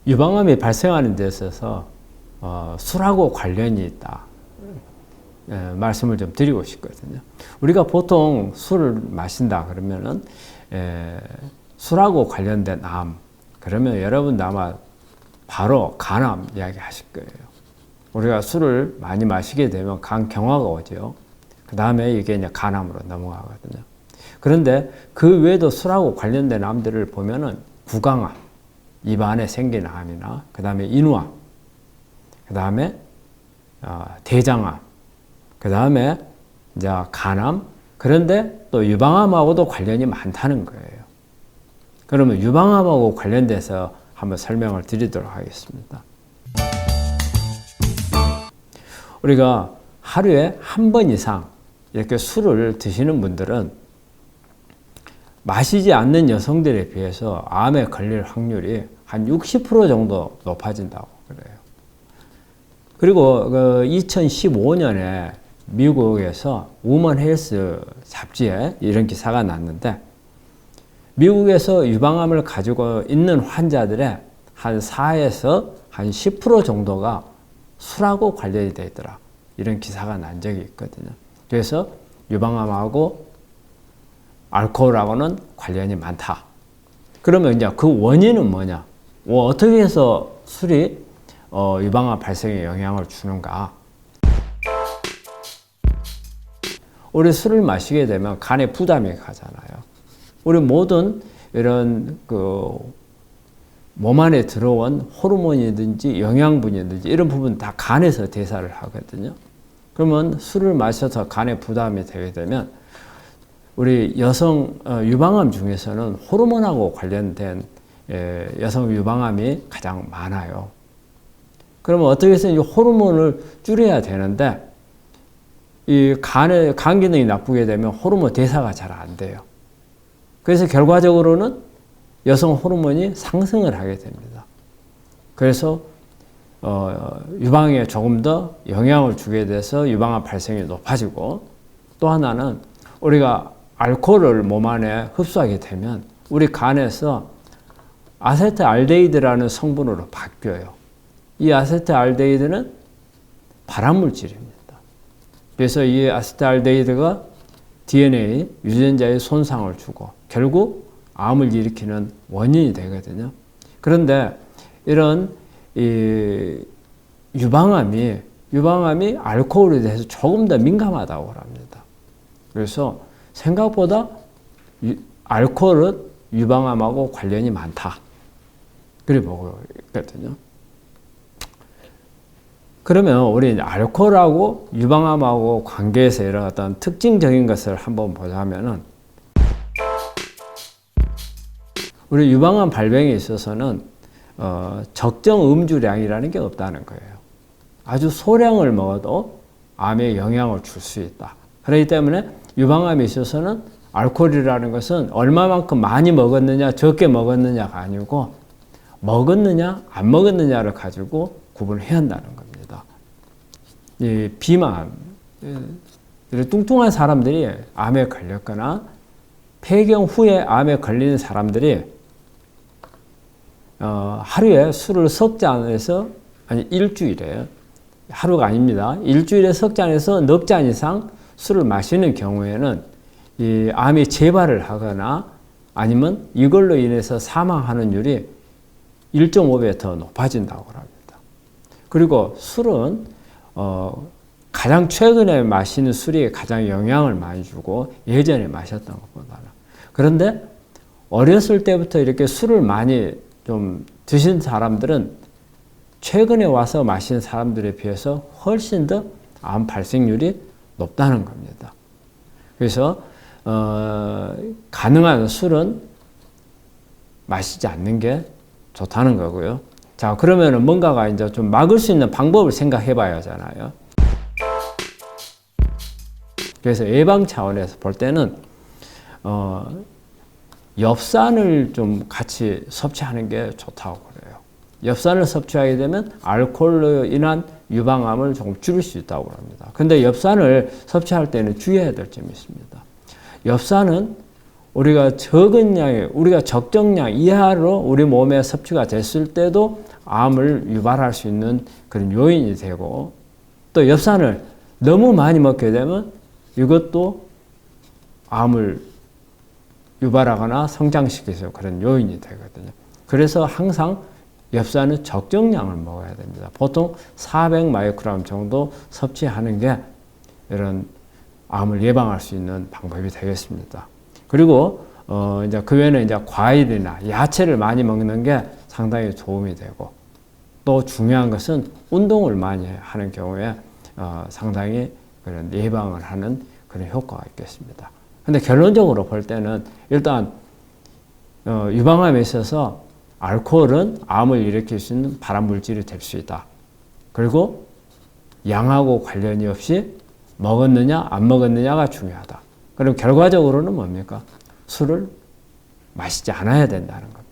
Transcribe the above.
유방암이 발생하는 데 있어서 술하고 관련이 있다. 말씀을 좀 드리고 싶거든요. 우리가 보통 술을 마신다 그러면은 술하고 관련된 암, 그러면 여러분도 아마 바로 간암 이야기 하실 거예요. 우리가 술을 많이 마시게 되면 간 경화가 오죠. 그 다음에 이게 이제 간암으로 넘어가거든요. 그런데 그 외에도 술하고 관련된 암들을 보면은 구강암, 입 안에 생긴 암이나, 그 다음에 인후암, 그 다음에 대장암, 그 다음에 이제 간암, 그런데 또 유방암하고도 관련이 많다는 거예요. 그러면 유방암하고 관련돼서 한번 설명을 드리도록 하겠습니다. 우리가 하루에 한 번 이상 이렇게 술을 드시는 분들은 마시지 않는 여성들에 비해서 암에 걸릴 확률이 한 60% 정도 높아진다고 그래요. 그리고 2015년에 미국에서 우먼 헬스 잡지에 이런 기사가 났는데, 미국에서 유방암을 가지고 있는 환자들의 한 4에서 한 10% 정도가 술하고 관련이 되어 있더라. 이런 기사가 난 적이 있거든요. 그래서 유방암하고 알코올하고는 관련이 많다. 그러면 이제 그 원인은 뭐냐? 어떻게 해서 술이 유방암 발생에 영향을 주는가? 우리 술을 마시게 되면 간에 부담이 가잖아요. 우리 모든 이런 몸 안에 들어온 호르몬이든지 영양분이든지 이런 부분 다 간에서 대사를 하거든요. 그러면 술을 마셔서 간에 부담이 되게 되면 우리 여성 유방암 중에서는 호르몬하고 관련된 여성 유방암이 가장 많아요. 그러면 어떻게 해서 이 호르몬을 줄여야 되는데, 이 간 기능이 나쁘게 되면 호르몬 대사가 잘 안 돼요. 그래서 결과적으로는 여성 호르몬이 상승을 하게 됩니다. 그래서 유방에 조금 더 영향을 주게 돼서 유방암 발생이 높아지고, 또 하나는 우리가 알코올을 몸 안에 흡수하게 되면 우리 간에서 아세트알데히드라는 성분으로 바뀌어요. 이 아세트알데히드는 발암물질입니다. 그래서 이 아세트알데히드가 DNA 유전자에 손상을 주고 결국 암을 일으키는 원인이 되거든요. 그런데 이런 유방암이 알코올에 대해서 조금 더 민감하다고 합니다. 그래서 생각보다 알코올은 유방암하고 관련이 많다. 그래 보고 있거든요. 그러면 우리 알코올하고 유방암하고 관계에서 이런 어떤 특징적인 것을 한번 보자면은, 우리 유방암 발병에 있어서는 적정 음주량이라는 게 없다는 거예요. 아주 소량을 먹어도 암에 영향을 줄 수 있다. 그렇기 때문에 유방암에 있어서는 알코올이라는 것은 얼마만큼 많이 먹었느냐 적게 먹었느냐가 아니고 먹었느냐 안 먹었느냐를 가지고 구분해야 한다는 겁니다. 이 비만, 뚱뚱한 사람들이 암에 걸렸거나 폐경 후에 암에 걸리는 사람들이 하루에 술을 석 잔에서, 아니 일주일에, 하루가 아닙니다. 일주일에 석 잔에서 넉 잔 이상 술을 마시는 경우에는 이 암이 재발을 하거나 아니면 이걸로 인해서 사망하는 율이 1.5배 더 높아진다고 합니다. 그리고 술은 가장 최근에 마시는 술이 가장 영향을 많이 주고 예전에 마셨던 것보다는. 그런데 어렸을 때부터 이렇게 술을 많이 좀 드신 사람들은 최근에 와서 마시는 사람들에 비해서 훨씬 더 암 발생률이 높다는 겁니다. 그래서 가능한 술은 마시지 않는 게 좋다는 거고요. 자, 그러면은 뭔가가 이제 좀 막을 수 있는 방법을 생각해 봐야 하잖아요. 그래서 예방 차원에서 볼 때는 엽산을 좀 같이 섭취하는 게 좋다고 그래요. 엽산을 섭취하게 되면 알코올로 인한 유방암을 조금 줄일 수 있다고 합니다. 근데 엽산을 섭취할 때는 주의해야 될 점이 있습니다. 엽산은 우리가 적은 양의, 우리가 적정량 이하로 우리 몸에 섭취가 됐을 때도 암을 유발할 수 있는 그런 요인이 되고, 또 엽산을 너무 많이 먹게 되면 이것도 암을 유발하거나 성장시켜서 그런 요인이 되거든요. 그래서 항상 엽산은 적정량을 먹어야 됩니다. 보통 400마이크로그램 정도 섭취하는 게 이런 암을 예방할 수 있는 방법이 되겠습니다. 그리고 이제 그 외에는 이제 과일이나 야채를 많이 먹는 게 상당히 도움이 되고, 또 중요한 것은 운동을 많이 하는 경우에 상당히 그런 예방을 하는 그런 효과가 있겠습니다. 근데 결론적으로 볼 때는 일단 유방암에 있어서 알코올은 암을 일으킬 수 있는 발암물질이 될 수 있다. 그리고 양하고 관련이 없이 먹었느냐 안 먹었느냐가 중요하다. 그럼 결과적으로는 뭡니까? 술을 마시지 않아야 된다는 겁니다.